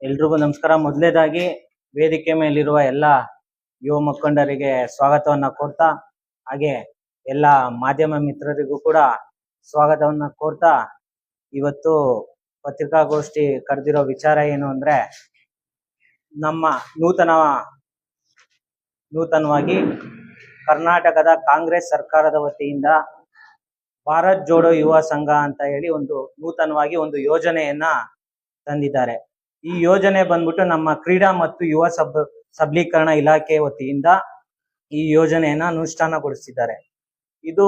ಎಲ್ರಿಗೂ ನಮಸ್ಕಾರ. ಮೊದಲನೇದಾಗಿ ವೇದಿಕೆ ಮೇಲಿರುವ ಎಲ್ಲ ಯುವ ಮುಖಂಡರಿಗೆ ಸ್ವಾಗತವನ್ನ ಕೋರ್ತಾ, ಹಾಗೆ ಎಲ್ಲ ಮಾಧ್ಯಮ ಮಿತ್ರರಿಗೂ ಕೂಡ ಸ್ವಾಗತವನ್ನ ಕೋರ್ತಾ, ಇವತ್ತು ಪತ್ರಿಕಾಗೋಷ್ಠಿ ಕರೆದಿರೋ ವಿಚಾರ ಏನು ಅಂದ್ರೆ, ನಮ್ಮ ನೂತನವಾಗಿ ಕರ್ನಾಟಕದ ಕಾಂಗ್ರೆಸ್ ಸರ್ಕಾರದ ವತಿಯಿಂದ ಭಾರತ್ ಜೋಡೋ ಯುವ ಸಂಘ ಅಂತ ಹೇಳಿ ನೂತನವಾಗಿ ಒಂದು ಯೋಜನೆಯನ್ನ ತಂದಿದ್ದಾರೆ. ಈ ಯೋಜನೆ ಬಂದ್ಬಿಟ್ಟು ನಮ್ಮ ಕ್ರೀಡಾ ಮತ್ತು ಯುವ ಸಬಲೀಕರಣ ಇಲಾಖೆ ವತಿಯಿಂದ ಈ ಯೋಜನೆಯನ್ನ ಅನುಷ್ಠಾನಗೊಳಿಸಿದ್ದಾರೆ. ಇದು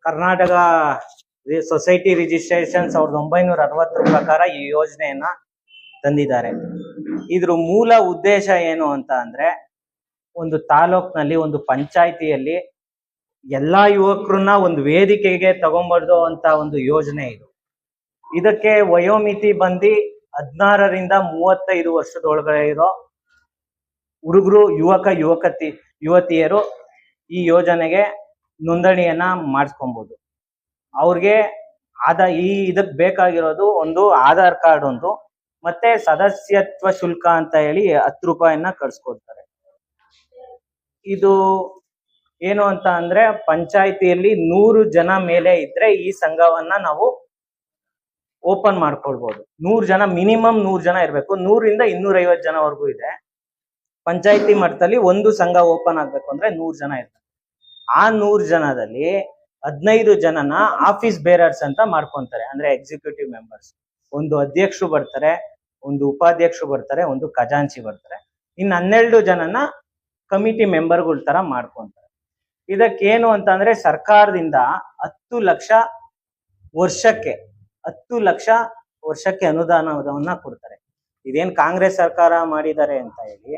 ಕರ್ನಾಟಕ ಸೊಸೈಟಿ ರಿಜಿಸ್ಟ್ರೇಷನ್ 1960 ಪ್ರಕಾರ ಈ ಯೋಜನೆಯನ್ನ ತಂದಿದ್ದಾರೆ. ಇದ್ರ ಮೂಲ ಉದ್ದೇಶ ಏನು ಅಂತ ಅಂದ್ರೆ, ಒಂದು ತಾಲೂಕ್ನಲ್ಲಿ ಒಂದು ಪಂಚಾಯಿತಿಯಲ್ಲಿ ಎಲ್ಲಾ ಯುವಕರನ್ನ ಒಂದು ವೇದಿಕೆಗೆ ತಗೊಂಡ್ಬರ್ದು ಅಂತ ಒಂದು ಯೋಜನೆ ಇದು. ಇದಕ್ಕೆ ವಯೋಮಿತಿ ಬಂದು 16ರಿಂದ 35 ವರ್ಷದೊಳಗಡೆ ಇರೋ ಹುಡುಗರು, ಯುವತಿಯರು ಈ ಯೋಜನೆಗೆ ನೋಂದಣಿಯನ್ನ ಮಾಡಿಸ್ಕೊಬಹುದು. ಅವ್ರಿಗೆ ಇದಕ್ಕೆ ಬೇಕಾಗಿರೋದು ಒಂದು ಆಧಾರ್ ಕಾರ್ಡ್, ಮತ್ತೆ ಸದಸ್ಯತ್ವ ಶುಲ್ಕ ಅಂತ ಹೇಳಿ 10 ರೂಪಾಯಿನ ಕಳ್ಸ್ಕೊಡ್ತಾರೆ. ಇದು ಏನು ಅಂತ ಅಂದ್ರೆ, ಪಂಚಾಯಿತಿಯಲ್ಲಿ 100 ಜನ ಮೇಲೆ ಇದ್ರೆ ಈ ಸಂಘವನ್ನ ನಾವು ಓಪನ್ ಮಾಡ್ಕೊಳ್ಬಹುದು. 100 ಜನ, ಮಿನಿಮಮ್ 100 ಜನ ಇರಬೇಕು. 100ರಿಂದ 250 ಜನವರೆಗೂ ಇದೆ. ಪಂಚಾಯಿತಿ ಮಟ್ಟದಲ್ಲಿ ಒಂದು ಸಂಘ ಓಪನ್ ಆಗ್ಬೇಕು ಅಂದ್ರೆ 100 ಜನ ಇರ್ತಾರೆ. ಆ 100 ಜನದಲ್ಲಿ 15 ಜನನ ಆಫೀಸ್ ಬೇರರ್ಸ್ ಅಂತ ಮಾಡ್ಕೊಂತಾರೆ, ಅಂದ್ರೆ ಎಕ್ಸಿಕ್ಯೂಟಿವ್ ಮೆಂಬರ್ಸ್. ಒಂದು ಅಧ್ಯಕ್ಷರು ಬರ್ತಾರೆ, ಒಂದು ಉಪಾಧ್ಯಕ್ಷರು ಬರ್ತಾರೆ, ಒಂದು ಖಜಾಂಚಿ ಬರ್ತಾರೆ. ಇನ್ನು 12 ಜನನ ಕಮಿಟಿ ಮೆಂಬರ್ಗಳ ತರ ಮಾಡ್ಕೊಂತಾರೆ. ಇದಕ್ಕೇನು ಅಂತ ಅಂದ್ರೆ, ಸರ್ಕಾರದಿಂದ 10 ಲಕ್ಷ ವರ್ಷಕ್ಕೆ ಅನುದಾನವನ್ನ ಕೊಡ್ತಾರೆ. ಇದೇನ್ ಕಾಂಗ್ರೆಸ್ ಸರ್ಕಾರ ಮಾಡಿದ್ದಾರೆ ಅಂತ ಹೇಳಿ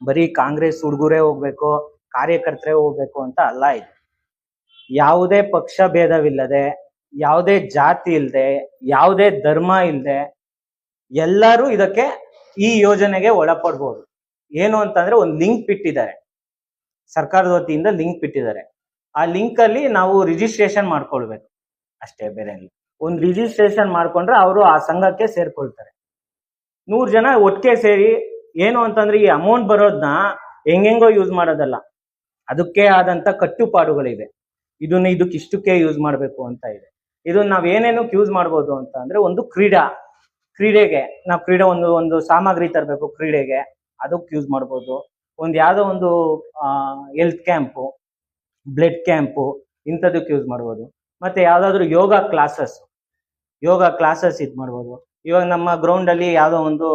ಬರೀ ಕಾಂಗ್ರೆಸ್ ಹುಡುಗರೇ ಹೋಗ್ಬೇಕು, ಕಾರ್ಯಕರ್ತರೇ ಹೋಗ್ಬೇಕು ಅಂತ ಅಲ್ಲ. ಇದು ಯಾವುದೇ ಪಕ್ಷ ಭೇದವಿಲ್ಲದೆ, ಯಾವುದೇ ಜಾತಿ ಇಲ್ಲದೆ, ಯಾವುದೇ ಧರ್ಮ ಇಲ್ಲದೆ ಎಲ್ಲರೂ ಇದಕ್ಕೆ ಈ ಯೋಜನೆಗೆ ಒಳಪಡ್ಬೋದು. ಏನು ಅಂತಂದ್ರೆ, ಒಂದು ಲಿಂಕ್ ಬಿಟ್ಟಿದ್ದಾರೆ, ಸರ್ಕಾರದ ವತಿಯಿಂದ ಲಿಂಕ್ ಬಿಟ್ಟಿದ್ದಾರೆ. ಆ ಲಿಂಕ್ ಅಲ್ಲಿ ನಾವು ರಿಜಿಸ್ಟ್ರೇಷನ್ ಮಾಡ್ಕೊಳ್ಬೇಕು ಅಷ್ಟೇ, ಬೇರೆ ಇಲ್ಲ. ಒಂದು ರಿಜಿಸ್ಟ್ರೇಷನ್ ಮಾಡ್ಕೊಂಡ್ರೆ ಅವರು ಆ ಸಂಘಕ್ಕೆ ಸೇರ್ಕೊಳ್ತಾರೆ. 100 ಜನ ಒಟ್ಟಿಗೆ ಸೇರಿ, ಏನು ಅಂತಂದ್ರೆ ಈ ಅಮೌಂಟ್ ಬರೋದನ್ನ ಹೆಂಗೆಂಗೋ ಯೂಸ್ ಮಾಡೋದಲ್ಲ, ಅದಕ್ಕೆ ಆದಂತ ಕಟ್ಟುಪಾಡುಗಳಿವೆ. ಇದಕ್ಕೆ ಇಷ್ಟಕ್ಕೆ ಯೂಸ್ ಮಾಡ್ಬೇಕು ಅಂತ ಇದೆ. ಇದನ್ನ ನಾವ್ ಏನೇನಕ್ಕೆ ಯೂಸ್ ಮಾಡ್ಬೋದು ಅಂತ ಅಂದ್ರೆ, ಒಂದು ಕ್ರೀಡೆಗೆ ನಾವು ಒಂದು ಸಾಮಗ್ರಿ ತರಬೇಕು ಕ್ರೀಡೆಗೆ, ಅದಕ್ಕೆ ಯೂಸ್ ಮಾಡ್ಬೋದು. ಯಾವ್ದೋ ಒಂದು ಹೆಲ್ತ್ ಕ್ಯಾಂಪು, ಬ್ಲಡ್ ಕ್ಯಾಂಪು, ಇಂಥದಕ್ಕೆ ಯೂಸ್ ಮಾಡ್ಬೋದು. ಮತ್ತೆ ಯಾವ್ದಾದ್ರು ಯೋಗ ಕ್ಲಾಸಸ್ ಇದ್ ಮಾಡ್ಬೋದು. ಇವಾಗ ನಮ್ಮ ಗ್ರೌಂಡ್ ಅಲ್ಲಿ ಯಾವ್ದೋ ಒಂದು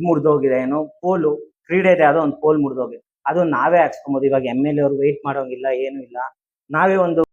ಮುರಿದೋಗಿದೆ, ಏನೋ ಪೋಲು, ಕ್ರೀಡೆದೆ ಯಾವ್ದೋ ಒಂದು ಪೋಲ್ ಮುರಿದೋಗಿದೆ, ಅದು ನಾವೇ ಹಾಕ್ಸ್ಕೊಬೋದು. ಇವಾಗ MLA ಅವ್ರು ವೆಯ್ಟ್ ಮಾಡೋಂಗಿಲ್ಲ, ಏನು ಇಲ್ಲ. ನಾವೇ ಒಂದು